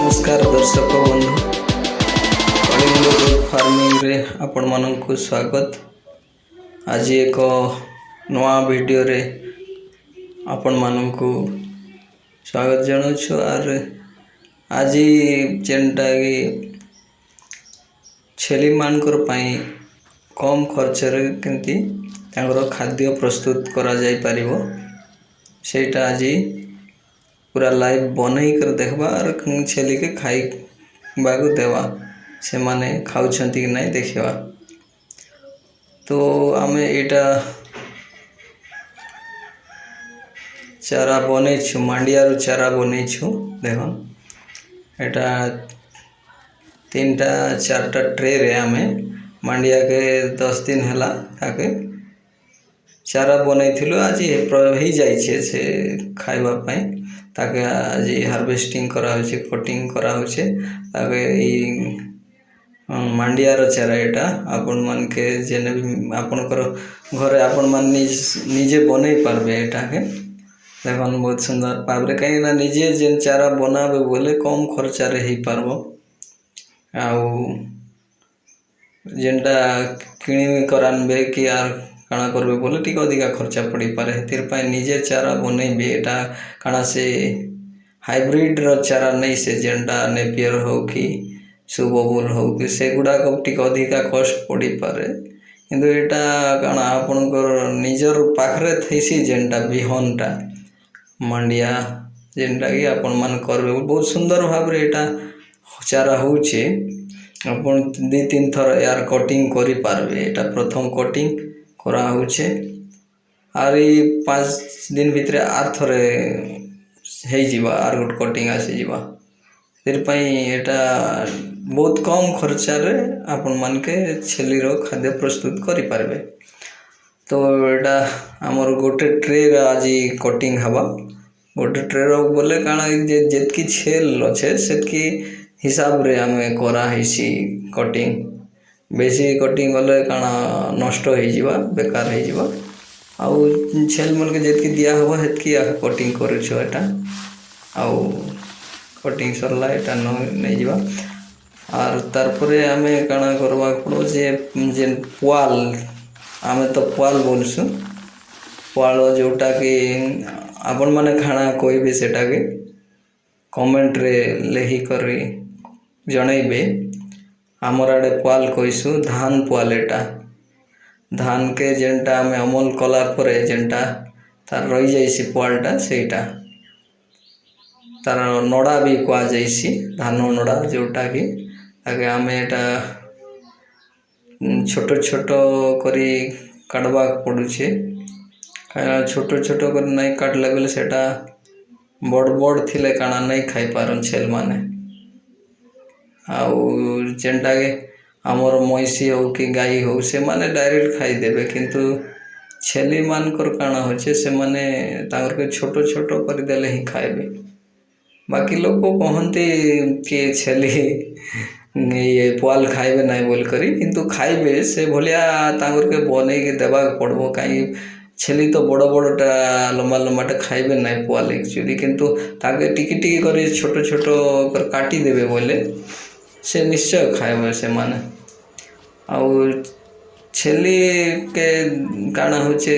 नमस्कार दर्शक बंधु कलिंग ग्रुप फार्मिंग रे आपण मानक स्वागत। आज एक नवा वीडियो रे आपण मानक स्वागत जनाऊँ। और आज जेनटा कि छेली मानकर पाई कम खर्च रे केंती तांकर खाद्य प्रस्तुत करा जाई परिबो सेटा आज पूरा लाइव बनई कर देखबा और छेली के खाई बागु देवा से माने खाउछंती कि नहीं देखिबा। तो आमे एटा चारा बनै छु मांडिया चारा बनै छु। देखो एटा 3टा 4टा ट्रे रे आमे मांडिया के 10 दिन हला ताके चारा बनै थिलु। आज ही जाई छे से खाइबा पई ताके आज हार्वेस्टिंग करा होचे कटिंग करा होचे ताके ई मांडियार चारा एटा आपण मान के जेने आपनकर घरे आपण मान निजे बनै पारबे। एटा के देखन बहुत सुंदर पाबरे कहीं ना निजे जेन चारा बनाबे बोले कम खर्चा रे ही पारबो। आउ जेनटा किणी करानबे कि यार काना करबे बोले टिक अधिका खर्चा पड़ी पारे हेतिर पाई निजे चारा बनैबे। एटा काना से हाइब्रिड रो चारा नहीं से जेनटा नेपियर हो कि सुबबुल हो कि सेगुडा को टिक अधिका कॉस्ट पड़ी पारे किंतु एटा काना आपनकर निजर पाखरे थैसी जेनटा बिहनटा मांडिया जेनटा कि आपण मान करबे बहुत सुंदर भाव रे एटा चारा होचे। आपण 2-3 थर यार कटिंग करि पारबे। एटा प्रथम कटिंग करा होचे आर 5 दिन भितरे आर थरे हे जीवा आर गुड कटिंग आसी जीवा। फिर पई एटा बहुत कम खर्चा रे आपण मान के छेली रो खाद्य प्रस्तुत करि पारबे। तो एटा हमर गोटे ट्रे रे आज कटिंग हवा गोटे ट्रे रो बोले काना जेतकी छेल अच्छे सेतकी हिसाब रे हमें करा हिसी कटिंग बेसी कटिंग गले काना नष्ट हो जीवा बेकार हो जीवा। आउ छेल मन के जेतकी दिया हवा हेतकी कटिंग करे छ। एटा आउ कटिंग सरला एटा नहीं जीवा और तारपरे आमे काना करबा पड़ो जे जेन पुआल आमे तो पुआल बोलसु पुआल जोटा कि आपण माने खाना कोई भी सेटा के कमेंट रे लेही करी जणैबे। हमर आडे पुआल कइसु धान पुआल। एटा धान के जेनटा आमे अमल कला परे जेनटा तार रही जाइसी पुआलटा सेटा तार नड़ा भी कुआ जाइसी धान नड़ा जोटा कि आगे आमे एटा छोटो छोटो करी काटबा पड़ुछे काना छोटो छोटो कर नहीं काटले बेले सेटा बड़ बड़ थिले काना नहीं खाई पारन छेल माने। आउ जेनटा के हमर मैसी हो कि गाई हो से माने डायरेक्ट खाई देबे किंतु छेली मानकर काना होचे से माने तांकर के छोटो छोटो कर देले ही खाइबे। बाकी लोग को कहते कि छेली ये पुआल खाइबे नहीं बोल करी किंतु खाइबे से भलिया तांकर के बनै के देबा पड़बो। काई छेली तो बड़ बड़टा लंबा लंबाटा खाइबे नहीं पुआल एक्चुअली किंतु ताके टिकी टिकी कर छोटो छोटो कर काटी देबे बोले से निश्चय खाइबे से माने। आउ छेली के काना होचे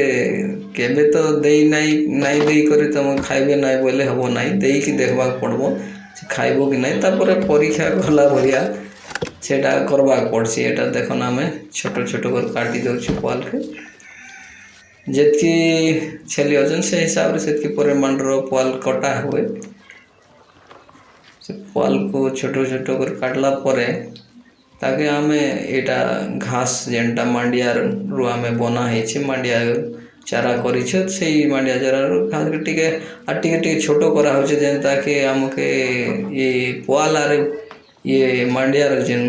केबे तो देई नहीं देई करे तुम खाइबे नहीं बोले हबो नहीं देई कि देखबा पड़बो खाइबो कि नहीं तापर परीक्षा गला भलिया सेटा करबा पड़सी। एटा देखन आमे छोटो छोटो कर काटी दउछु पुआल के जेतकी छेली अजन से हिसाब रे सेतकी परिमाण रो पुआल कटा हुए। से पुआल को छोटो छोटो कर काटला परे ताके आमे एटा घास जेनटा मांडिया रु आमे बना हेछि मांडिया चारा करी छ सेई मांडिया चारा रु घास के टिके छोटो करा होचे जेनता के हमके ये पुआल आरे ये मांडिया रे जेन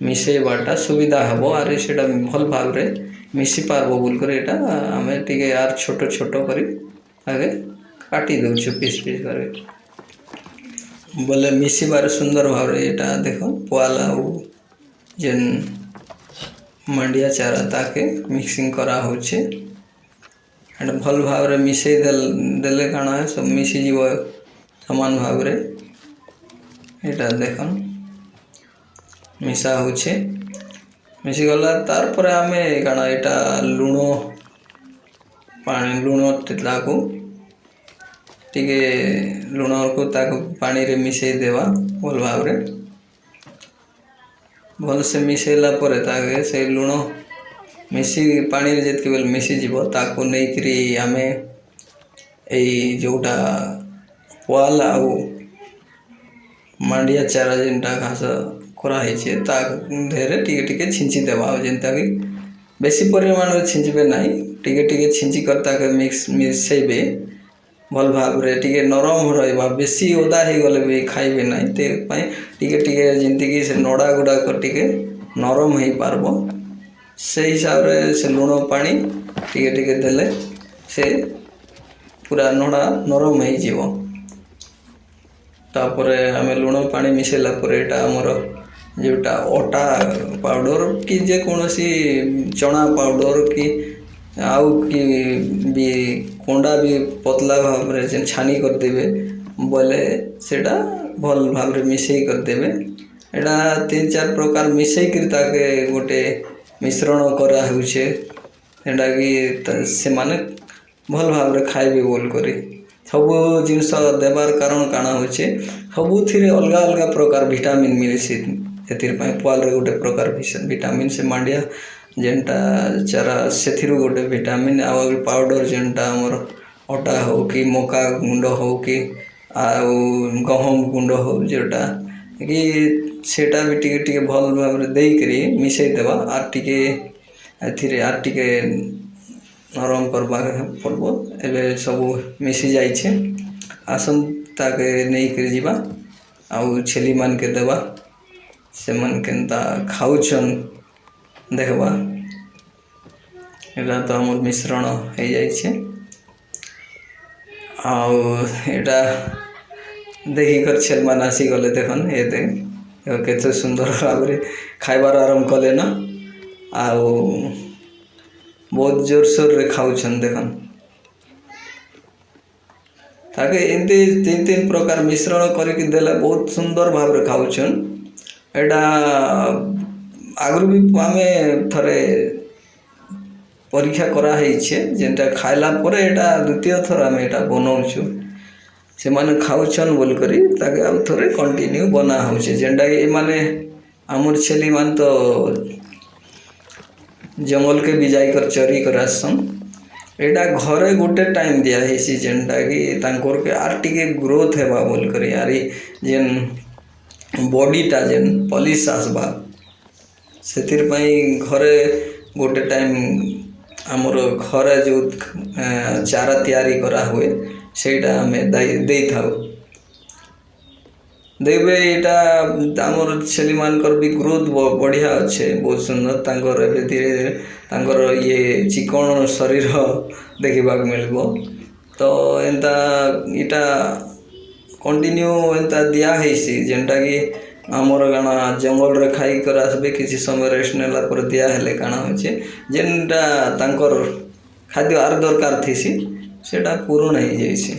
मिसे बाटा सुविधा हबो आरे सेटा भल भाव रे मिसी पारबो बोल कर एटा आमे टिके यार छोटो छोटो करी आगे काटी दउछु पीस पीस करे बोले मिसी बारे सुंदर भाव रे। एटा देखो पुआल आउ जेन मांडिया चारा ताके मिक्सिंग करा होचे एटा भल भाव रे मिसई देले काना है सब मिसी जीव समान भाव रे ଏଇଟା ଦେଖନ୍ ମିଶା ହଉଛେ ମିଶିଗଲା ତାର ପରେ ଆମେ କାଣା ଏଇଟା ଲୁଣ ପାଣି ଲୁଣ ତାକୁ ଟିକେ ଲୁଣକୁ ତାକୁ ପାଣିରେ ମିଶାଇ ଦେବା ଭଲ ଭାବରେ ଭଲସେ ମିଶାଇଲା ପରେ ତାକେ ସେ ଲୁଣ ମିଶି ପାଣିରେ ଯେତିକି ବେଳେ ମିଶିଯିବ ତାକୁ ନେଇକରି ଆମେ ଏଇ ଯେଉଁଟା ପୁଆଲ ଆଉ ମାଣ୍ଡିଆ ଚାରା ଯେନ୍ଟା ଘାସ କରାହେଇଛି ତା ଦେହରେ ଟିକେ ଟିକେ ଛିଞ୍ଚି ଦେବା ଆଉ ଯେନ୍ତାକି ବେଶୀ ପରିମାଣରେ ଛିଞ୍ଚିବେ ନାହିଁ ଟିକେ ଟିକେ ଛିଞ୍ଚି କରି ତାକେ ମିଶାଇବେ ଭଲ ଭାବରେ ଟିକେ ନରମ ରହିବା ବେଶୀ ଓଦା ହେଇଗଲେ ବି ଖାଇବେ ନାହିଁ ସେଥିପାଇଁ ଟିକେ ଟିକେ ଯେମିତିକି ସେ ନଡ଼ା ଗୁଡ଼ାକ ଟିକେ ନରମ ହେଇପାରିବ ସେଇ ହିସାବରେ ସେ ଲୁଣ ପାଣି ଟିକେ ଟିକେ ଦେଲେ ସେ ପୁରା ନଡ଼ା ନରମ ହେଇଯିବ ତାପରେ ଆମେ ଲୁଣ ପାଣି ମିଶାଇଲା ପରେ ଏଇଟା ଆମର ଯେଉଁଟା ଅଟା ପାଉଡ଼ର କି ଯେକୌଣସି ଚଣା ପାଉଡ଼ର କି ଆଉ କି ବି କୁଣ୍ଡା ବି ପତଲା ଭାବରେ ଯେ ଛାନି କରିଦେବେ ବୋଲେ ସେଇଟା ଭଲ ଭାବରେ ମିଶାଇ କରିଦେବେ ଏଇଟା 3-4 ପ୍ରକାର ମିଶାଇକିରି ତାକେ ଗୋଟେ ମିଶ୍ରଣ କରାହେଉଛେ ଯେଉଁଟାକି ସେମାନେ ଭଲ ଭାବରେ ଖାଇବେ ବୋଲ କରି ସବୁ ଜିନିଷ ଦେବାର କାରଣ କାଣା ହେଉଛି ସବୁଥିରେ ଅଲଗା ଅଲଗା ପ୍ରକାର ଭିଟାମିନ୍ ମିଳିଛି ସେଥିପାଇଁ ପୁଆଲରେ ଗୋଟେ ପ୍ରକାର ଭିଟାମିନ୍ ସେ ମାଣ୍ଡିଆ ଯେନ୍ଟା ଚାରା ସେଥିରୁ ଗୋଟେ ଭିଟାମିନ୍ ଆଉ ପାଉଡ଼ର ଯେନ୍ଟା ଆମର ଅଟା ହେଉ କି ମକା ଗୁଣ୍ଡ ହେଉ କି ଆଉ ଗହମ ଗୁଣ୍ଡ ହେଉ ଯେଉଁଟା କି ସେଇଟା ବି ଟିକେ ଟିକେ ଭଲ ଭାବରେ ଦେଇକରି ମିଶାଇ ଦେବା ଆର୍ ଟିକେ ଏଥିରେ ଆର୍ ଟିକେ ନରମ କରିବାକୁ ପଡ଼ିବ ଏବେ ସବୁ ମିଶି ଯାଇଛେ ଆସନ୍ ତାକେ ନେଇକରି ଯିବା ଆଉ ଛେଲିମାନକେ ଦେବା ସେମାନେ କେନ୍ତା ଖାଉଛନ୍ ଦେଖବା ଏଇଟା ତ ଆମର ମିଶ୍ରଣ ହେଇଯାଇଛି ଆଉ ଏଇଟା ଦେଖିକରି ଛେଲମାନେ ଆସିଗଲେ ଦେଖନ୍ ଏତେ କେତେ ସୁନ୍ଦର ଭାବରେ ଖାଇବାର ଆରମ୍ଭ କଲେ ନା ଆଉ ବହୁତ ଜୋରସୋରରେ ଖାଉଛନ୍ ଦେଖନ୍ ତାକେ ଏମିତି 3 ପ୍ରକାର ମିଶ୍ରଣ କରିକି ଦେଲେ ବହୁତ ସୁନ୍ଦର ଭାବରେ ଖାଉଛନ୍ ଏଇଟା ଆଗରୁ ବି ଆମେ ଥରେ ପରୀକ୍ଷା କରାହେଇଛେ ଯେନ୍ଟା ଖାଇଲା ପରେ ଏଇଟା ଦ୍ୱିତୀୟ ଥର ଆମେ ଏଇଟା ବନାଉଛୁ ସେମାନେ ଖାଉଛନ୍ ବୋଲିକରି ତାକେ ଆଉ ଥରେ କଣ୍ଟିନ୍ୟୁ ବନା ହେଉଛେ ଯେନ୍ଟାକି ଏମାନେ ଆମର ଛେଲିମାନେ ତ ଜଙ୍ଗଲକେ ବି ଯାଇକରି ଚରି କରି ଆସନ୍ ଏଇଟା ଘରେ ଗୋଟେ ଟାଇମ୍ ଦିଆହେଇଛି ଯେନ୍ଟାକି ତାଙ୍କରକେ ଆର୍ ଟିକେ ଗ୍ରୋଥ୍ ହେବା ବୋଲିକରି ଆରି ଯେନ୍ ବଡ଼ିଟା ଯେନ୍ ପଲିସ୍ ଆସବା ସେଥିପାଇଁ ଘରେ ଗୋଟେ ଟାଇମ୍ ଆମର ଘରେ ଯେଉଁ ଚାରା ତିଆରି କରାହୁଏ ସେଇଟା ଆମେ ଦେଇଥାଉ ଦେବେ ଏଇଟା ଆମର ଛେଲିମାନଙ୍କର ବି ଗ୍ରୋଥ୍ ବଢ଼ିଆ ଅଛେ ବହୁତ ସୁନ୍ଦର ତାଙ୍କର ଏବେ ଧୀରେ ଧୀରେ ତାଙ୍କର ଇଏ ଚିକଣ ଶରୀର ଦେଖିବାକୁ ମିଳିବ ତ ଏନ୍ତା ଇଟା କଣ୍ଟିନ୍ୟୁ ଏନ୍ତା ଦିଆହେଇଛି ଯେନ୍ଟାକି ଆମର କାଣା ଜଙ୍ଗଲରେ ଖାଇକରି ଆସିବେ କିଛି ସମୟ ରେଷ୍ଟ ନେଲା ପରେ ଦିଆହେଲେ କାଣା ହେଉଛି ଯେନ୍ଟା ତାଙ୍କର ଖାଦ୍ୟ ଆର୍ ଦରକାର ଥିସି ସେଇଟା ପୂରଣ ହେଇଯାଇଛି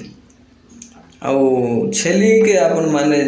ଆଉ ଛେଲିକେ ଆପଣ ମାନେ